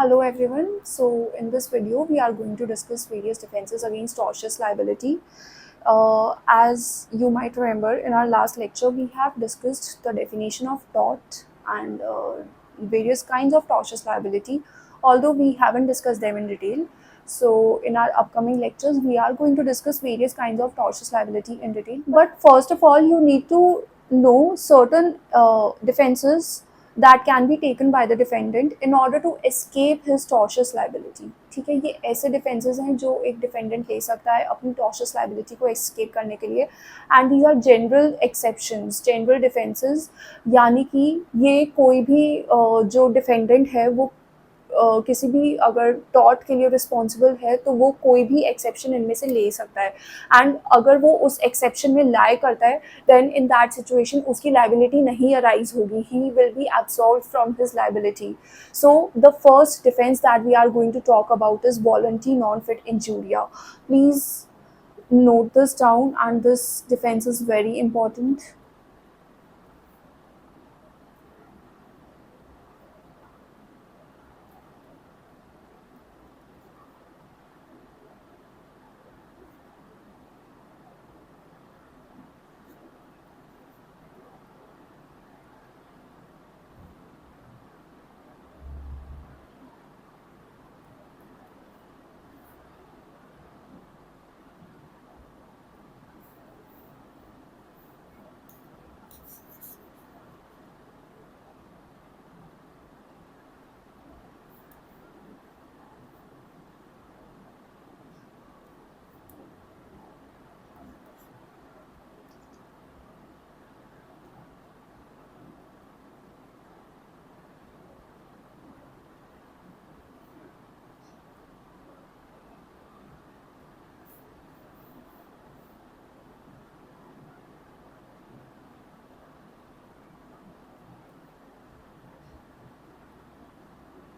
Hello everyone. So in this video we are going to discuss various defenses against tortious liability. As you might remember, in our last lecture we have discussed the definition of tort and various kinds of tortious liability, although we haven't discussed them in detail. So in our upcoming lectures we are going to discuss various kinds of tortious liability in detail. But first of all, you need to know certain defenses that can be taken by the defendant in order to escape his tortious liability. ठीक है, ये ऐसे defences हैं जो एक defendant ले सकता है अपनी tortious liability को escape करने के लिए, and these are general exceptions, general defenses, यानी कि ये कोई भी जो डिफेंडेंट है वो किसी भी अगर टॉर्ट के लिए रिस्पॉन्सिबल है तो वो कोई भी एक्सेप्शन इनमें से ले सकता है, एंड अगर वो उस एक्सेप्शन में लाई करता है देन इन दैट सिचुएशन उसकी लाइबिलिटी नहीं अराइज होगी, he will be absolved from his liability. So the first defence that we are going to talk about is voluntary non fit injuria. Please note this down, and this defense is very important.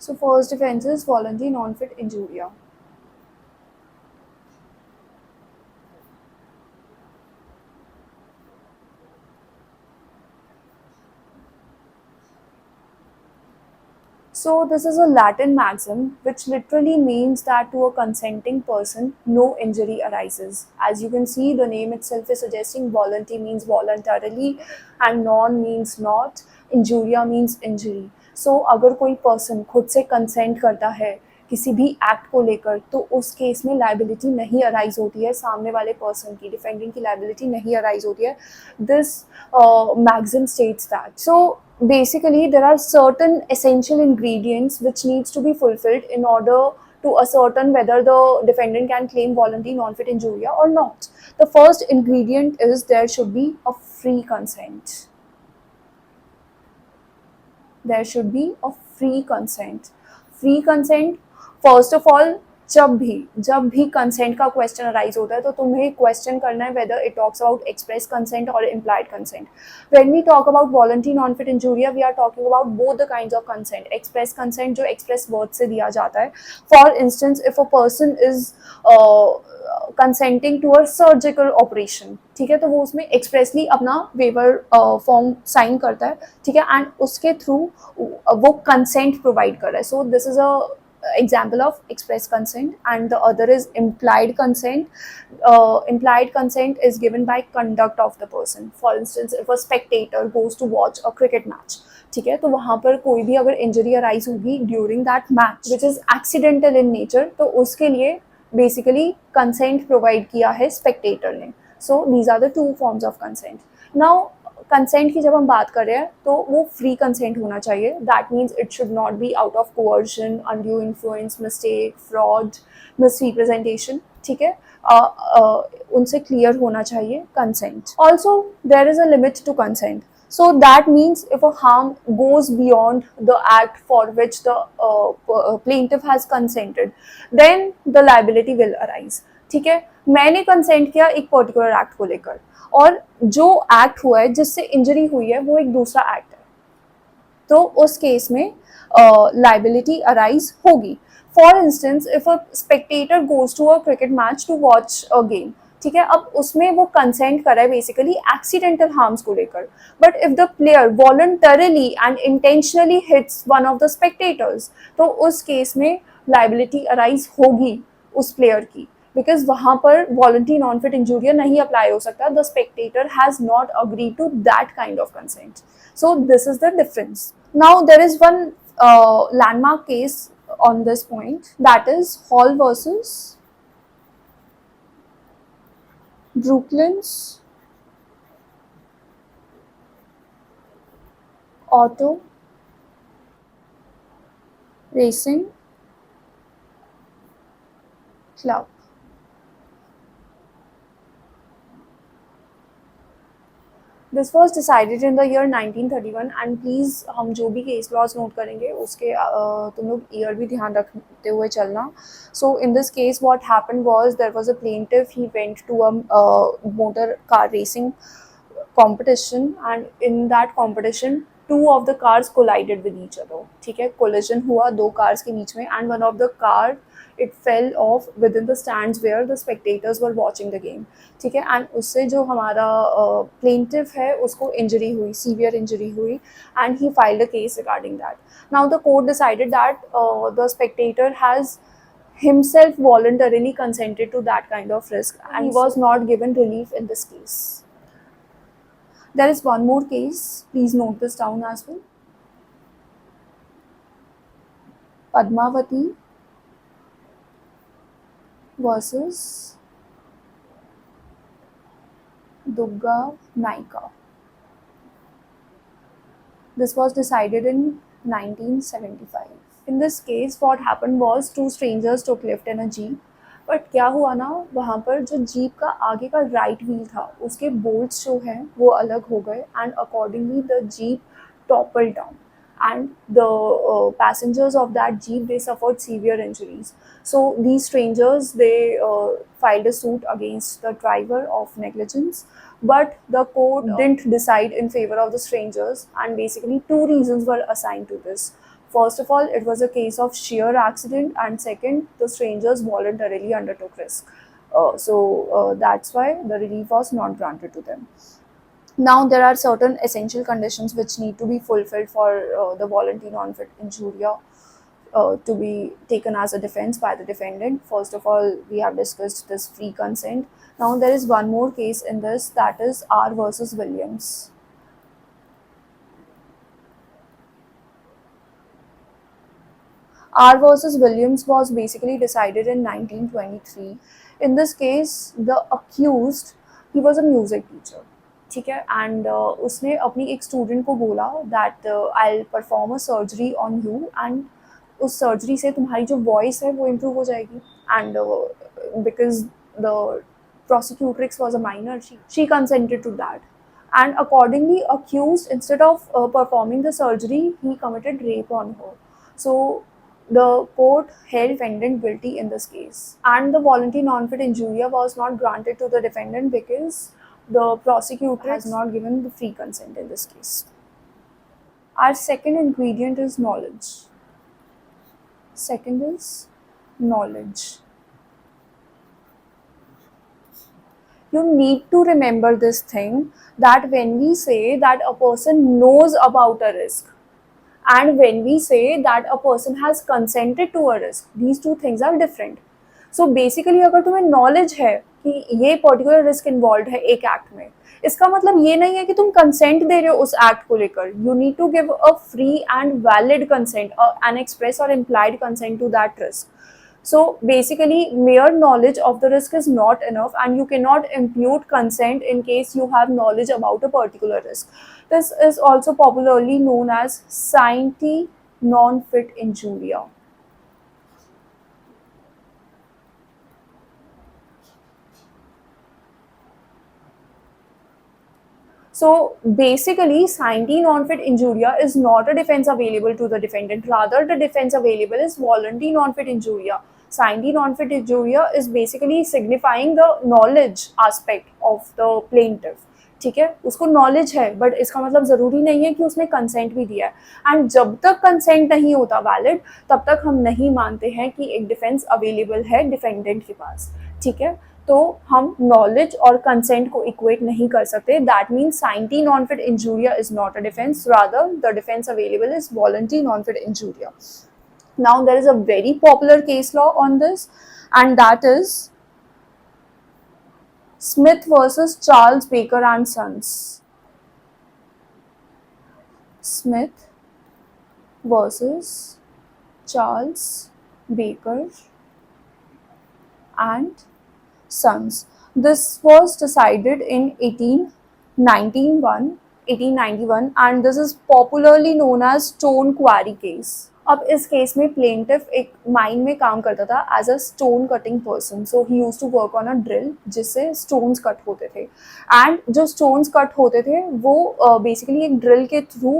So first defense is voluntary non-fit injuria. So this is a Latin maxim which literally means that to a consenting person no injury arises. As you can see, the name itself is suggesting voluntary means voluntarily and non means not, injuria means injury. So अगर कोई person खुद से consent करता है किसी भी act को लेकर तो उस केस में लाइबिलिटी नहीं अराइज होती है, सामने वाले पर्सन की, डिफेंडेंट की लाइबिलिटी नहीं अराइज होती है. This maxim states that. So basically there are certain essential ingredients which needs to be fulfilled in order to ascertain whether the defendant can claim voluntary non-fit injuria or not. The first ingredient is there should be a free consent. There should be a free consent. Free consent, first of all, जब भी consent का question arise होता है तो तुम्हें question करना है whether it talks about express consent और implied consent. When we talk about voluntary non fit injuria we are talking about both the kinds of consent. Express consent जो express word से दिया जाता है, for instance if a person is consenting to a surgical operation, ठीक है, तो वो उसमें एक्सप्रेसली अपना वेवर फॉर्म साइन करता है, ठीक है, एंड उसके थ्रू वो कंसेंट प्रोवाइड कर रहा है. सो this is a example of express consent, and the other is implied consent. Implied consent is given by conduct of the person. For instance, if a spectator goes to watch a cricket match, ठीक है, तो वहाँ पर कोई भी अगर injury arise होगी during that match which is accidental in nature, तो उसके लिए बेसिकली कंसेंट प्रोवाइड किया है स्पेक्टेटर ने. So these are the two forms of consent. Now consent की जब हम बात कर रहे हैं तो वो फ्री कंसेंट होना चाहिए. That means it should not be out of coercion, undue influence, mistake, fraud, misrepresentation, ठीक है, उनसे क्लियर होना चाहिए consent. Also there is a limit to consent. So that means if a harm goes beyond the act for which the plaintiff has consented, then the liability will arise. ठीक है, मैंने consent किया एक particular act को लेकर और जो act हुआ है जिससे इंजरी हुई है वो एक दूसरा एक्ट है, तो उस केस में लाइबिलिटी अराइज होगी. For instance if a spectator goes to a cricket match to watch a game, ठीक है, अब उसमें वो कंसेंट कर रहा है बेसिकली एक्सीडेंटल हार्म्स को लेकर, but if the player voluntarily and intentionally hits one of the spectators, तो उस केस में लाइबिलिटी अराइज होगी उस प्लेयर की, बिकॉज वहां पर वॉलंटरी नॉन फिट इंजूरिया नहीं अप्लाई हो सकता, the spectator has not agree to that kind of consent. So this is the difference. Now there is one landmark case on this point, that is Hall versus Brooklands Auto Racing Club. This was decided in the year 1931 and please हम जो भी case laws note करेंगे उसके तुम लोग year भी ध्यान रखते हुए चलना. So in this case what happened was there was a plaintiff, he went to a motor car racing competition and in that competition two of the cars collided with each other. ठीक है, collision हुआ दो cars के बीच में and one of the car it fell off within the stands where the spectators were watching the game. ठीक है, and उससे जो हमारा plaintiff है उसको इंजरी हुई, सीवियर इंजरी हुई, and he filed a case regarding that. Now the court decided that the spectator has himself voluntarily consented to that kind of risk and he was not given relief in this case. There is one more case, please note this down as well. Padmavati versus Durga Naika. This was decided in 1975. In this case, what happened was two strangers took lift in a jeep. But क्या हुआ ना, वहाँ पर जो jeep का आगे का right wheel था उसके बोल्ट्स जो हैं वो अलग हो गए and accordingly the jeep topple down and the passengers of that jeep, they suffered severe injuries. So these strangers, they filed a suit against the driver of negligence, but the court didn't decide in favor of the strangers and basically two reasons were assigned to this. First of all, it was a case of sheer accident and second, the strangers voluntarily undertook risk. That's why the relief was not granted to them. Now there are certain essential conditions which need to be fulfilled for the voluntary non-fit injuria to be taken as a defense by the defendant. First of all, we have discussed this free consent. Now there is one more case in this, that is R versus Williams. R versus Williams was basically decided in 1923. In this case, the accused, he was a music teacher. ठीक है, and उसने अपनी एक student को बोला that I will perform a surgery on you and उस surgery से तुम्हारी जो वॉइस है वो इम्प्रूव हो जाएगी. And because the prosecutrix was a minor, she consented to that. And accordingly, accused, instead of performing the surgery, he committed rape on her. So the court held defendant guilty in this case. And the voluntary non-fit injuria was not granted to the defendant because the prosecutor has not given the free consent in this case. Our second ingredient is knowledge. Second is knowledge. You need to remember this thing, that when we say that a person knows about a risk and when we say that a person has consented to a risk, these two things are different. So basically अगर तुम्हें knowledge है कि ये particular risk involve है एक act में, इसका मतलब ये नहीं है कि तुम कंसेंट दे रहे हो उस एक्ट को लेकर. You need to give a free and valid consent, an express और implied consent to that risk. So basically, mere knowledge of the risk is not enough and you cannot impute consent in case you have knowledge about a particular risk. This is also popularly known as scienti non-fit injuria. So basically, scienti non-fit injuria is not a defense available to the defendant. Rather, the defense available is voluntary non-fit injuria. Scienti non-fit injuria is basically signifying the knowledge aspect of the plaintiff. ठीक है, उसको knowledge है but इसका मतलब ज़रूरी नहीं है कि उसने कंसेंट भी दिया है. एंड जब तक कंसेंट नहीं होता वैलिड, तब तक हम नहीं मानते हैं कि एक डिफेंस अवेलेबल है डिफेंडेंट के पास. ठीक है, तो हम नॉलेज और कंसेंट को इक्वेट नहीं कर सकते. That means scienti non fit injuria is not a defence, rather the defence available is voluntary non fit injuria. Now there is a very popular case law on this, and that is Smith versus Charles Baker and Sons. Smith versus Charles Baker and Sons. This was decided in 1891, and this is popularly known as Stone Quarry case. अब इस case में plaintiff एक mine में काम करता था as a stone cutting person. So he used to work on a drill जिससे stones cut होते थे, एंड जो स्टोन्स कट होते थे वो बेसिकली एक ड्रिल के थ्रू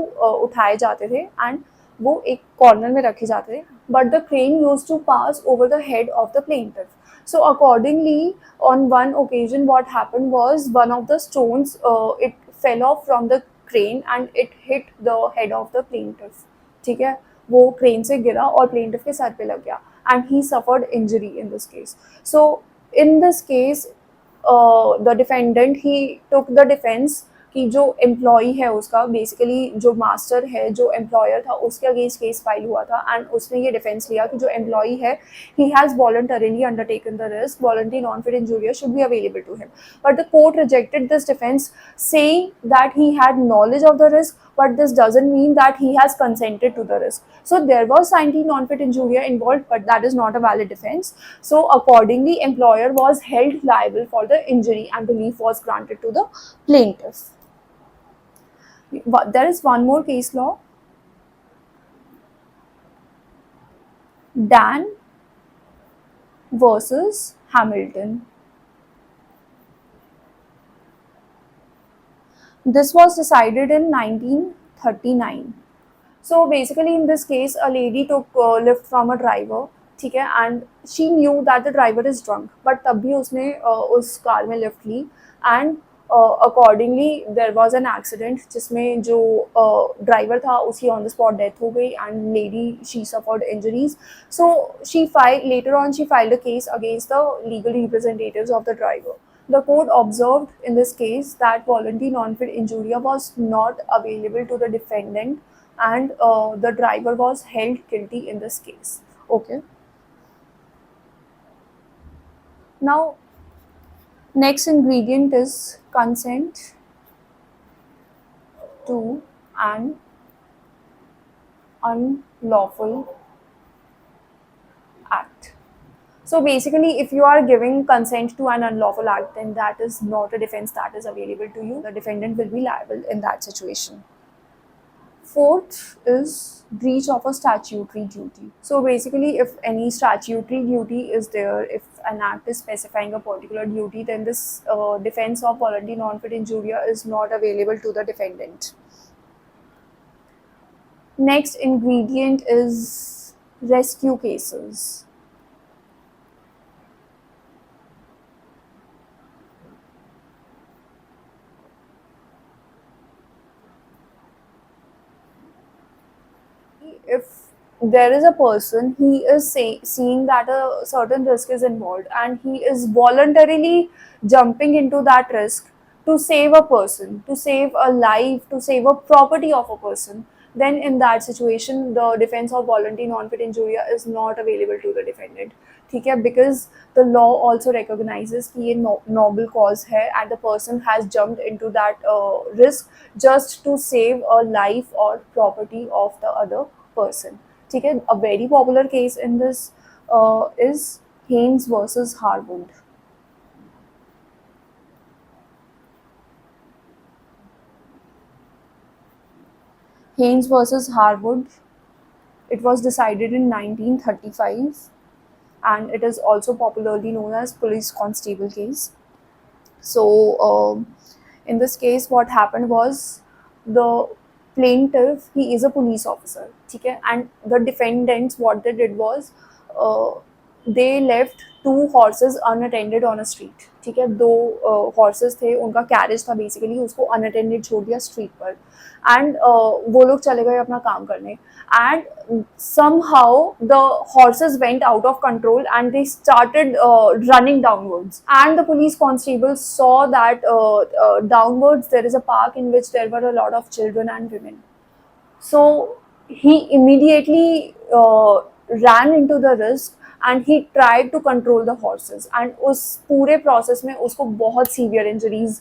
उठाए जाते थे एंड वो एक कॉर्नर में रखे जाते थे, but the crane used to pass over the head of the plaintiff. So accordingly, on one occasion, what happened was one of the stones it fell off from the crane and it hit the head of the plaintiff. ठीक है, वो crane से गिरा और plaintiff के sir पे लग गया and he suffered injury in this case. So in this case, the defendant he took the defense कि जो एम्प्लॉई है उसका, बेसिकली जो मास्टर है, जो एम्प्लॉयर था, उसके अगेंस्ट केस फाइल हुआ था एंड उसने ये डिफेंस लिया कि जो एम्प्लॉई है he has voluntarily undertaken the risk, voluntary non-fit injuria should be available to him. But the court rejected this defense, saying that he had knowledge of the risk, but this doesn't mean that he has consented to the risk. So there was scientific non-fit injuria involved, but that is not a valid defense. So accordingly, employer was held liable for the injury and relief was granted to the plaintiff. There is one more case law, Dan versus Hamilton. This was decided in 1939. So basically in this case, a lady took lift from a driver, ठीक है, and she knew that the driver is drunk, but तब भी उसने उस car में lift ली and accordingly there was an accident जिसमें जो ड्राइवर था उसकी on the spot death हो गई and lady she suffered injuries. So later on she filed a case against the legal representatives of the driver. The court observed in this case that voluntary non-fit injuria was not available to the defendant and the driver was held guilty in this case. Okay. Now, next ingredient is consent to an unlawful act. So basically, if you are giving consent to an unlawful act, then that is not a defense that is available to you. The defendant will be liable in that situation. Fourth is breach of a statutory duty. So basically, if any statutory duty is there, if an act is specifying a particular duty, then this defense of voluntary non-fit injuria is not available to the defendant. Next ingredient is rescue cases. If there is a person, he is seeing that a certain risk is involved and he is voluntarily jumping into that risk to save a person, to save a life, to save a property of a person, then in that situation the defense of voluntary non-fit injuria is not available to the defendant. ठीक है, because the law also recognizes कि ये noble cause है and the person has jumped into that risk just to save a life or property of the other person. ठीक है, a very popular case in this is Haynes versus Harwood. Haynes versus Harwood, it was decided in 1935 and it is also popularly known as police constable case. So in this case what happened was the plaintiff, he is a police officer, ठीक है, and the defendants what they did was they left two horses unattended on a street. ठीक है, दो horses थे, उनका carriage था basically, उसको unattended छोड़ दिया street पर, and वो लोग चले गए अपना काम करने, and somehow the horses went out of control and they started running downwards, and the police constable saw that downwards there is a park in which there were a lot of children and women. So he immediately ran into the risk and he tried to control the horses, and उस पूरे process में उसको बहुत severe injuries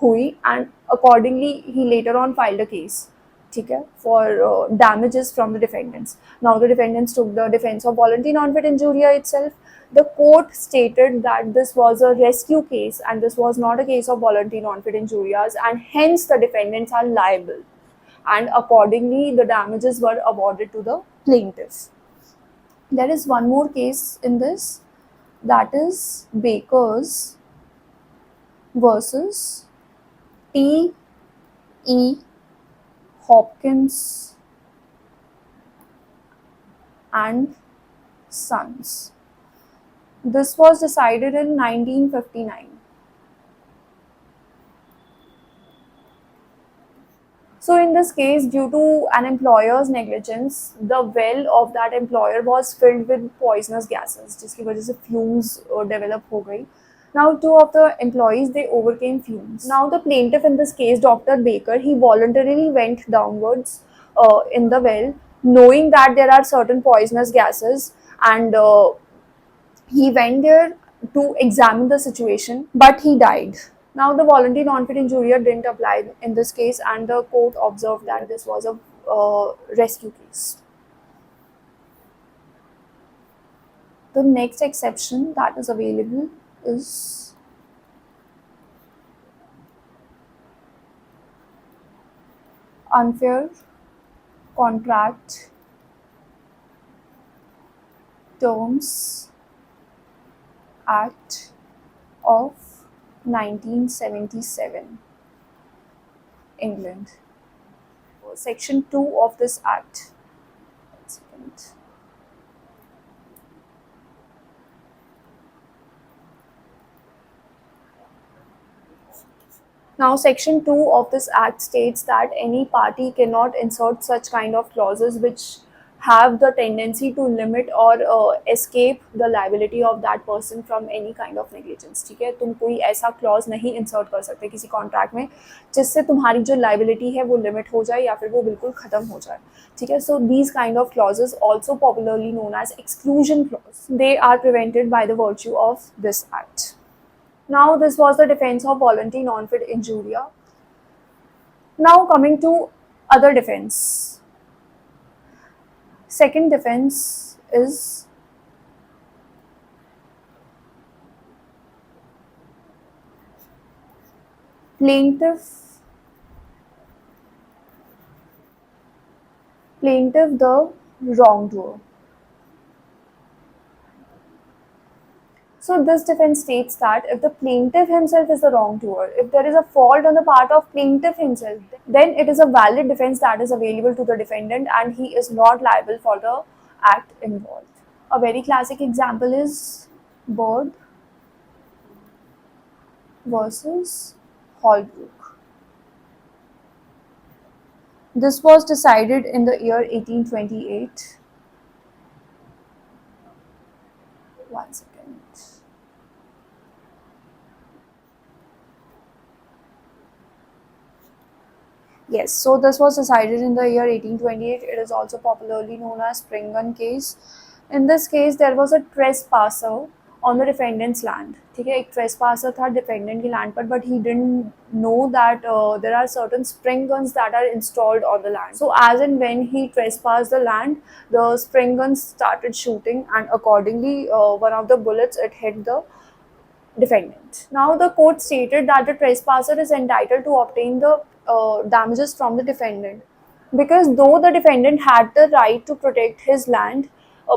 हुई, and accordingly he later on filed a case, ठीक है, for damages from the defendants. Now the defendants took the defense of voluntary non-fit injuria itself. The court stated that this was a rescue case and this was not a case of voluntary non-fit injurias, and hence the defendants are liable, and accordingly the damages were awarded to the plaintiff. There is one more case in this, that is Bakers versus T. E. Hopkins and Sons. This was decided in 1959. So in this case, due to an employer's negligence, the well of that employer was filled with poisonous gases, जिसकी वजह से fumes develop हो गई. Now two of the employees, they overcame fumes. Now the plaintiff in this case, Dr. Baker, he voluntarily went downwards in the well, knowing that there are certain poisonous gases, and he went there to examine the situation, but he died. Now the voluntary non-fit injuria didn't apply in this case, and the court observed that this was a rescue case. The next exception that is available is Unfair Contract Terms Act of 1977, England. Section 2 of this act. One second. Now, Section 2 of this Act states that any party cannot insert such kind of clauses which have the tendency to limit or escape the liability of that person from any kind of negligence. ठीक है, तुम कोई ऐसा clause नहीं insert कर सकते किसी contract में जिससे तुम्हारी जो liability है वो limit हो जाए या फिर वो बिल्कुल ख़त्म हो जाए. ठीक है, so these kind of clauses, also popularly known as exclusion clause, they are prevented by the virtue of this Act. Now this was the defense of voluntary non-fit injuria. Now coming to other defense. Second defense is plaintiff the wrongdoer. So this defense states that if the plaintiff himself is the wrongdoer, if there is a fault on the part of plaintiff himself, then it is a valid defense that is available to the defendant and he is not liable for the act involved. A very classic example is Bird versus Holbrook. This was decided in the year 1828. One second. Yes, so this was decided in the year 1828. It is also popularly known as Springun case. In this case, there was a trespasser on the defendant's land. ठीक है, एक trespasser था defendant की land पर, but he didn't know that there are certain spring guns that are installed on the land. So as and when he trespassed the land, the spring guns started shooting, and accordingly, one of the bullets it hit the defendant. Now the court stated that the trespasser is entitled to obtain the damages from the defendant, because though the defendant had the right to protect his land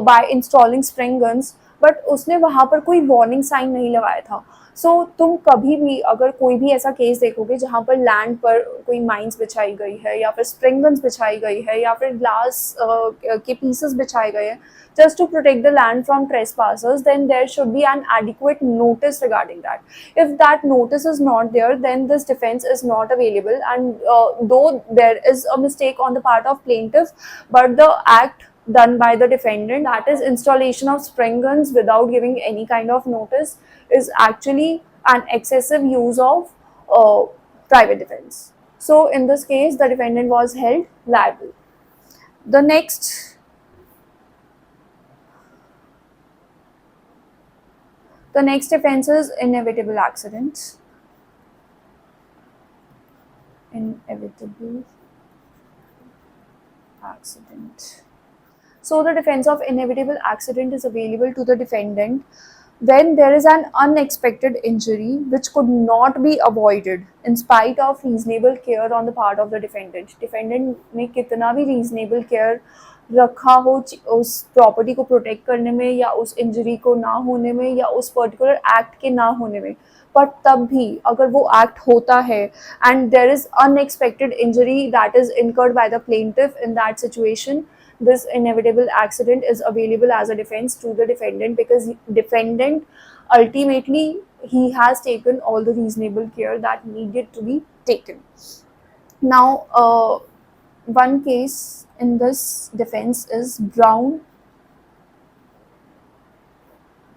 by installing spring guns, but उसने वहाँ पर कोई warning sign नहीं लगाया था. सो तुम कभी भी अगर कोई भी ऐसा केस देखोगे जहाँ पर लैंड पर कोई माइंस बिछाई गई है या फिर स्प्रिंग गन्स बिछाई गई है या फिर ग्लास के पीसेस बिछाए गए हैं just to protect the land from trespassers, then there should be an adequate notice regarding that. If that notice is not there, then this defense is not available. And though there is a mistake on the part of plaintiff, but the act done by the defendant, that is installation of spring guns without giving any kind of notice, is actually an excessive use of uh, private defense. So in this case, the defendant was held liable. The next offense is inevitable accident. Inevitable accident. So the defense of inevitable accident is available to the defendant when there is an unexpected injury which could not be avoided in spite of reasonable care on the part of the defendant. Defendant ने कितना भी reasonable care रखा हो उस property को protect करने में या उस इंजरी को ना होने में या उस पर्टिकुलर एक्ट के ना होने में, बट तब भी अगर वो एक्ट होता है and there is unexpected injury that is incurred by the plaintiff, in that situation this inevitable accident is available as a defense to the defendant, because defendant ultimately he has taken all the reasonable care that needed to be taken. Now one case in this defense is Brown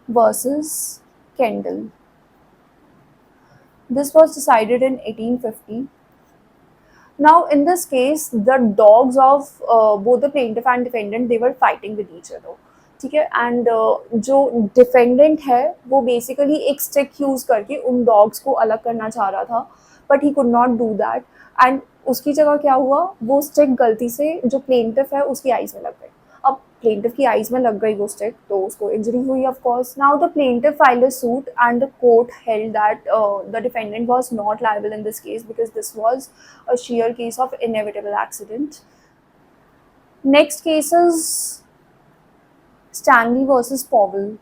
versus Kendall. This was decided in 1850. Now in this case the dogs of both the plaintiff and defendant, they were fighting with each other. ठीक है, and जो defendant है वो basically एक stick use करके उन dogs को अलग करना चाह रहा था, but he could not do that, and उसकी जगह क्या हुआ, वो स्टिक गलती से जो प्लेंटिफ है उसकी आइज में लग गई. अब प्लेंटिफ की आइज में लग गई वो स्टिक तो उसको इंजरी हुई of course. Now the plaintiff filed a suit and the court held that the defendant was not liable in this case because this was a sheer case of inevitable accident. Next case is Stanley versus Powell.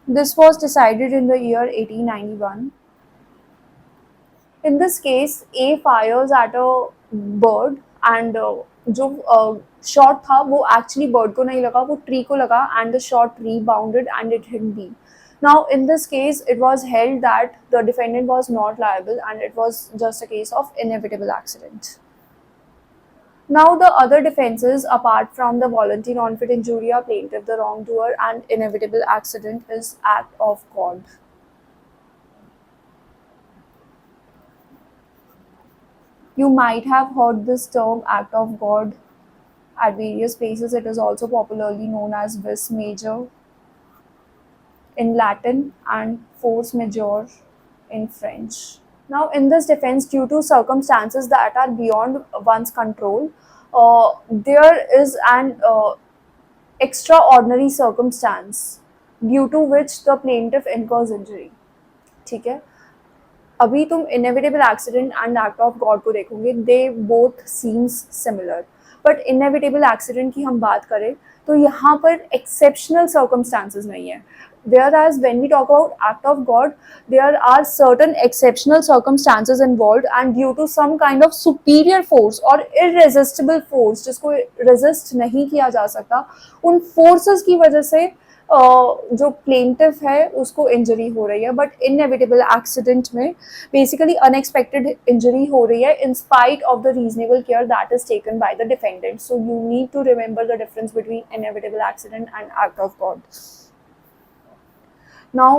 This was decided in the year 1891. In this case, A fires at a bird and जो shot था वो actually bird को नहीं लगा, वो tree को लगा, and the shot rebounded and it hit B. Now in this case it was held that the defendant was not liable and it was just a case of inevitable accident. Now the other defenses apart from the voluntary non-fit injuria, plaintiff the wrongdoer, and inevitable accident is act of God. You might have heard this term act of God at various places. It is also popularly known as vis major in Latin and force majeure in French. Now in this defense, due to circumstances that are beyond one's control, there is an extraordinary circumstance due to which the plaintiff incurs injury. ठीक है, अभी तुम inevitable accident and act of God को देखोगे, they both seems similar, but inevitable accident की हम बात करें तो यहाँ पर एक्सेप्शनल सर्कमस्टांसेस नहीं है. Whereas when we talk about act of God, there are certain exceptional circumstances involved, and due to some kind of superior force or irresistible force जिसको resist नहीं किया जा सकता, उन forces की वजह से जो प्लेंटिफ है उसको इंजरी हो रही है. बट इनएविटेबल एक्सीडेंट में बेसिकली अनएक्सपेक्टेड इंजरी हो रही है in spite of the reasonable care that is taken by the defendant. So you need to remember the difference between inevitable accident and act of God. Now,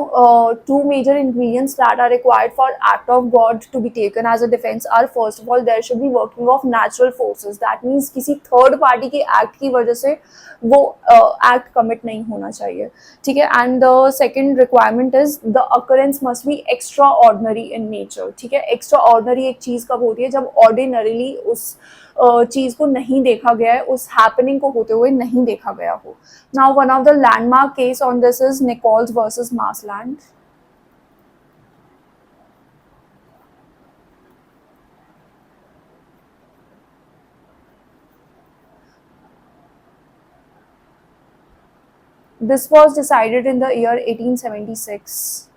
two major ingredients that are required for act of God to be taken as a defense are, first of all, there should be working of natural forces. That means किसी third party के act की वजह से वो act commit नहीं होना चाहिए. ठीक है, and the second requirement is the occurrence must be extraordinary in nature. ठीक है, extraordinary एक चीज़ कब होती है, जब ordinarily उस चीज़ को नहीं देखा गया है, उस हैपनिंग को होते हुए नहीं देखा गया हो. Now one of the landmark case on this is Nichols versus Marsland. This was decided in the year 1876.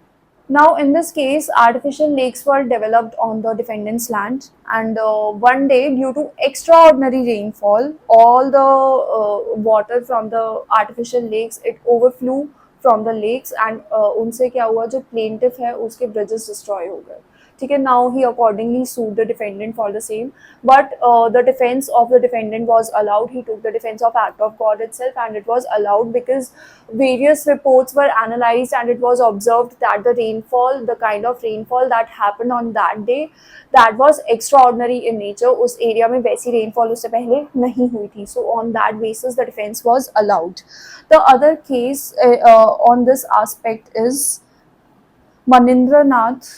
Now, in this case, artificial lakes were developed on the defendant's land, and one day, due to extraordinary rainfall, all the water from the artificial lakes it overflew from the lakes, and उनसे क्या हुआ जो plaintiff है उसके bridges destroy हो गए. ठीक है, now he accordingly sued the defendant for the same, but the defense of the defendant was allowed. He took the defense of act of God itself, and it was allowed because various reports were analyzed, and it was observed that the rainfall, the kind of rainfall that happened on that day, that was extraordinary in nature. उस area में वैसी rainfall उससे पहले नहीं हुई थी. So on that basis, the defense was allowed. The other case on this aspect is Manindranath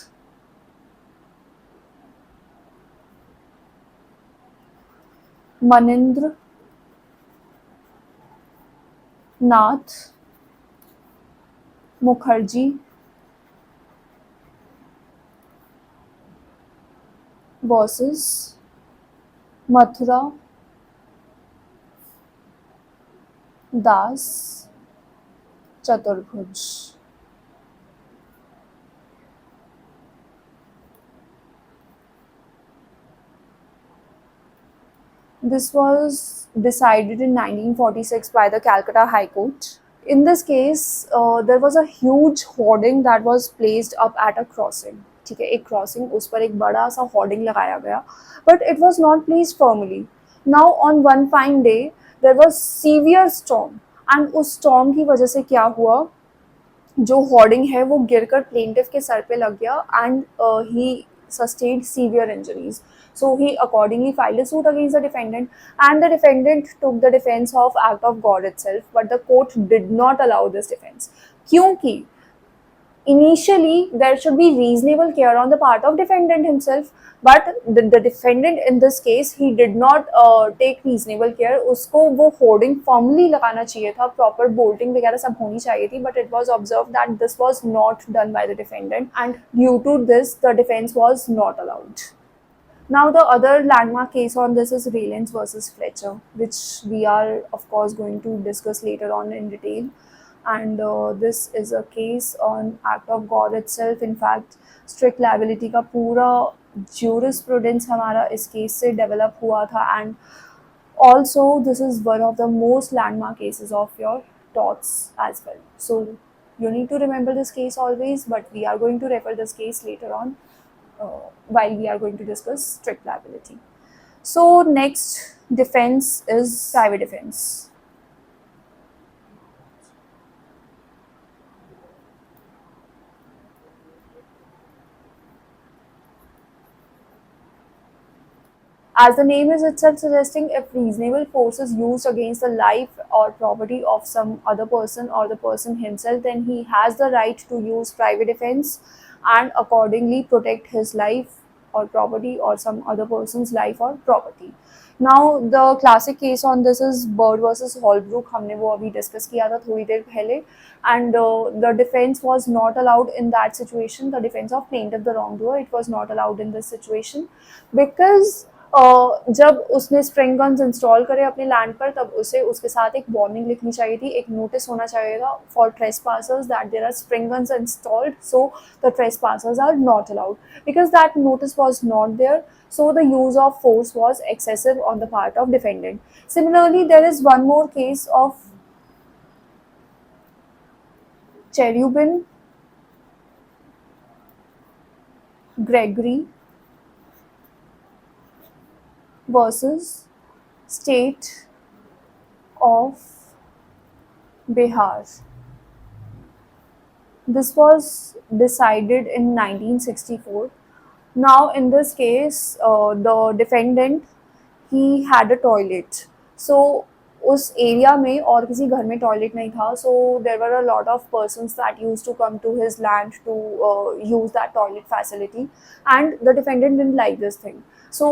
Manindra Nath Mukherjee versus Mathura Das Chaturbhuj. This was decided in 1946 by the Calcutta High Court. In this case, there was a huge hoarding that was placed up at a crossing. ठीक है, एक crossing उस पर एक बड़ा सा hoarding लगाया गया, but it was not placed firmly. Now on one fine day there was severe storm, and उस स्टॉर्म की वजह से क्या हुआ, जो होर्डिंग है वो गिरकर प्लेंटिफ के सर पे लग गया, and he sustained severe injuries. So he accordingly filed a suit against the defendant, and the defendant took the defense of act of God itself, but the court did not allow this defense. क्योंकि initially there should be reasonable care on the part of defendant himself, but the defendant in this case he did not take reasonable care. उसको वो hoarding firmly लगाना चाहिए था, proper bolting वगैरह सब होनी चाहिए थी, but it was observed that this was not done by the defendant, and due to this the defense was not allowed. Now the other landmark case on this is Raylands versus Fletcher, which we are of course going to discuss later on in detail. And this is a case on act of God itself. In fact, strict liability का पूरा jurisprudence हमारा इस case से develop हुआ था, and also this is one of the most landmark cases of your torts as well. So you need to remember this case always, but we are going to refer this case later on while we are going to discuss strict liability. So next defense is private defense. As the name is itself suggesting, if reasonable force is used against the life or property of some other person or the person himself, then he has the right to use private defense and accordingly protect his life or property or some other person's life or property. Now the classic case on this is Bird versus Holbrook. हमने वो अभी discuss किया था थोड़ी देर पहले, and the defense was not allowed in that situation. The defense of plaintiff, the wrongdoer, it was not allowed in this situation because जब उसने spring guns install करे अपने लैंड पर, तब उसे उसके साथ एक वार्निंग लिखनी चाहिए थी, एक नोटिस होना चाहिए था for trespassers that there are spring guns installed, so the trespassers are not allowed. Because that notice was not there, so the use of force was excessive on the part of defendant. Similarly, there is one more case of Cherubin Gregory versus State of Bihar. This was decided in 1964. Now in this case, the defendant, he had a toilet. So उस area में और किसी घर में toilet नहीं था, so there were a lot of persons that used to come to his land to use that toilet facility, and the defendant didn't like this thing. So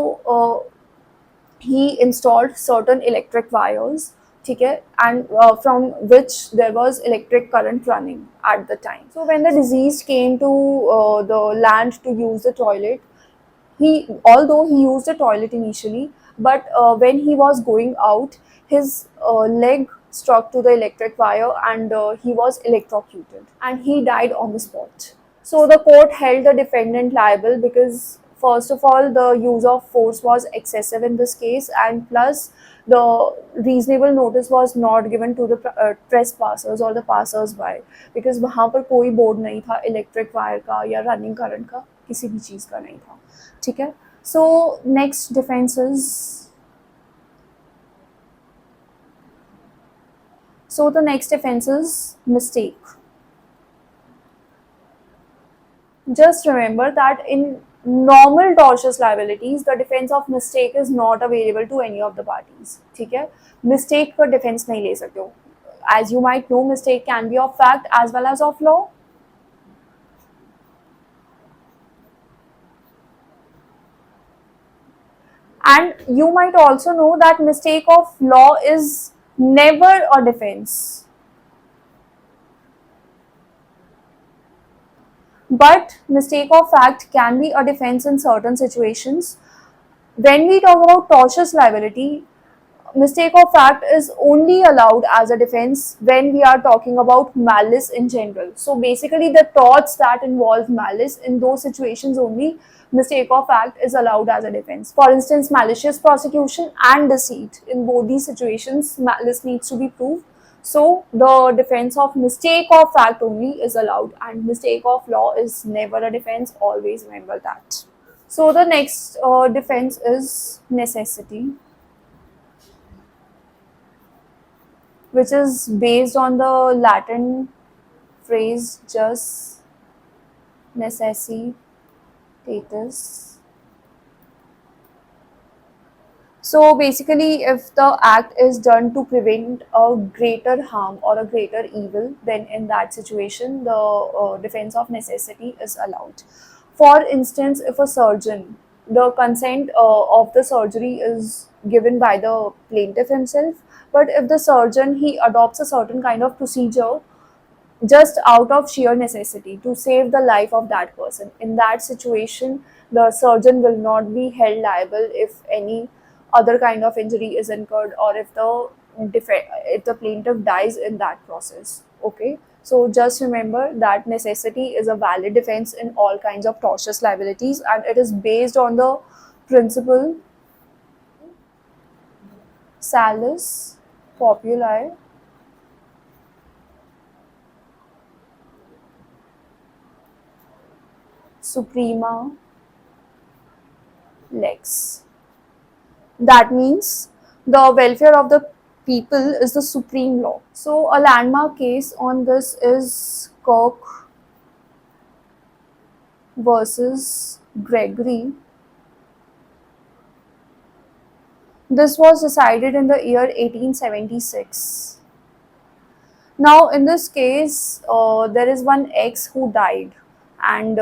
he installed certain electric wires, ठीक है, and from which there was electric current running at the time. So when the deceased came to the land to use the toilet, although he used the toilet initially, but when he was going out, his leg struck to the electric wire, and he was electrocuted and he died on the spot. So the court held the defendant liable because, first of all, the use of force was excessive in this case, and plus the reasonable notice was not given to the trespassers or the passers by, because वहाँ पर कोई board नहीं था electric wire का या running current का, किसी भी चीज़ का नहीं था. ठीक है. So next defense is, so the next defense is mistake. Just remember that in normal tortious liabilities, the defense of mistake is not available to any of the parties. ठीक है. Mistake पर defense नहीं ले सकते हो. As you might know, mistake can be of fact as well as of law. And you might also know that mistake of law is never a defense. But mistake of fact can be a defense in certain situations. When we talk about tortious liability, mistake of fact is only allowed as a defense when we are talking about malice in general. So basically the torts that involve malice, in those situations only mistake of fact is allowed as a defense. For instance, malicious prosecution and deceit, in both these situations malice needs to be proved. So the defense of mistake of fact only is allowed, and mistake of law is never a defense. Always remember that. So the next defense is necessity, which is based on the Latin phrase jus necessitatis. So basically, if the act is done to prevent a greater harm or a greater evil, then in that situation, the defense of necessity is allowed. For instance, if a surgeon, the consent of the surgery is given by the plaintiff himself, but if the surgeon he adopts a certain kind of procedure just out of sheer necessity to save the life of that person, in that situation the surgeon will not be held liable if any other kind of injury is incurred, or if the plaintiff dies in that process. Okay, so just remember that necessity is a valid defense in all kinds of tortious liabilities, and it is based on the principle salus populi suprema lex. That means the welfare of the people is the supreme law. So a landmark case on this is Kirk versus Gregory. This was decided in the year 1876. Now in this case, there is one ex who died, and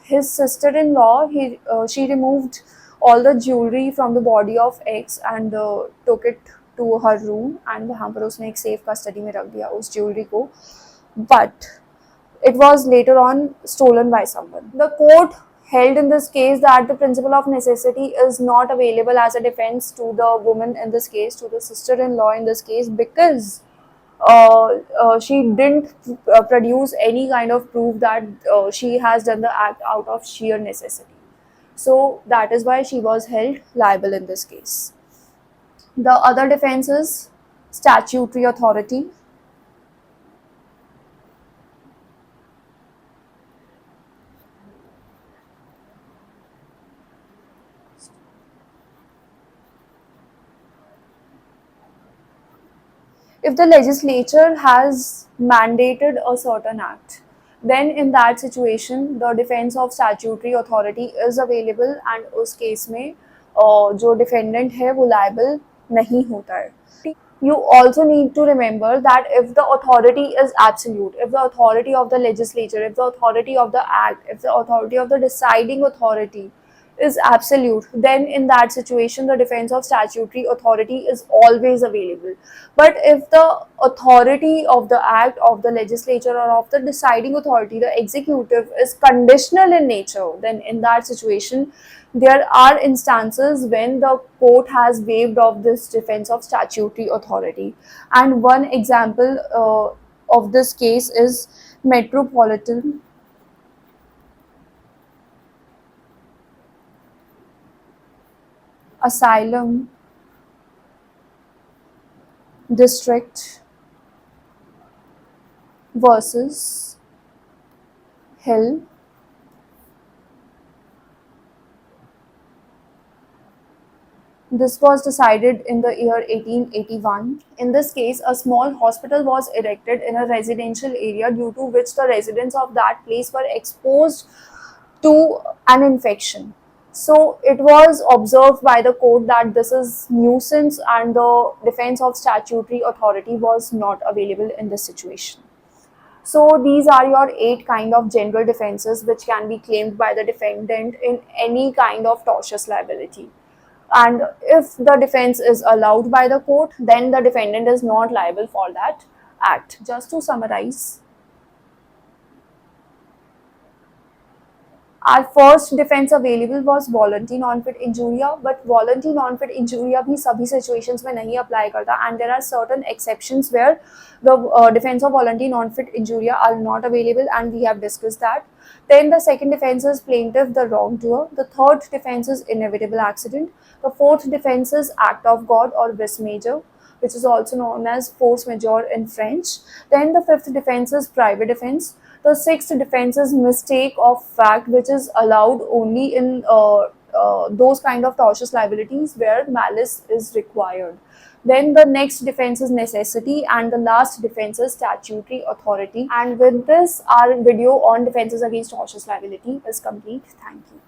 his sister-in-law, she removed all the jewelry from the body of ex and took it to her room, and वहाँ पर उसने एक safe custody में रख दिया उस jewelry को, but it was later on stolen by someone. The court held in this case that the principle of necessity is not available as a defense to the woman in this case, to the sister-in-law in this case, because she didn't produce any kind of proof that she has done the act out of sheer necessity. So that is why she was held liable in this case. The other defense is statutory authority. If the legislature has mandated a certain act, then in that situation the defense of statutory authority is available, and उस case में जो defendant है वो liable नहीं होता है. You also need to remember that if the authority is absolute, if the authority of the legislature, if the authority of the act, if the authority of the deciding authority is absolute, then in that situation the defense of statutory authority is always available. But if the authority of the act of the legislature or of the deciding authority, the executive, is conditional in nature, then in that situation there are instances when the court has waived off this defense of statutory authority. And one example of this case is Metropolitan Asylum District versus Hill. This was decided in the year 1881. In this case, a small hospital was erected in a residential area due to which the residents of that place were exposed to an infection. So it was observed by the court that this is nuisance and the defense of statutory authority was not available in this situation. So these are your 8 kind of general defenses which can be claimed by the defendant in any kind of tortious liability. And if the defense is allowed by the court, then the defendant is not liable for that act. Just to summarize, our first defense available was voluntary non-fit injuria, but voluntary non-fit injuria भी सभी situations में नहीं apply करता, and there are certain exceptions where the defense of voluntary non-fit injuria are not available, and we have discussed that. Then the second defense is plaintiff the wrongdoer. The third defense is inevitable accident. The fourth defense is act of God or vis major, which is also known as force majeure in French. Then the fifth defense is private defense. The sixth defense is mistake of fact, which is allowed only in those kind of tortious liabilities where malice is required. Then the next defense is necessity, and the last defense is statutory authority. And with this, our video on defenses against tortious liability is complete. Thank you.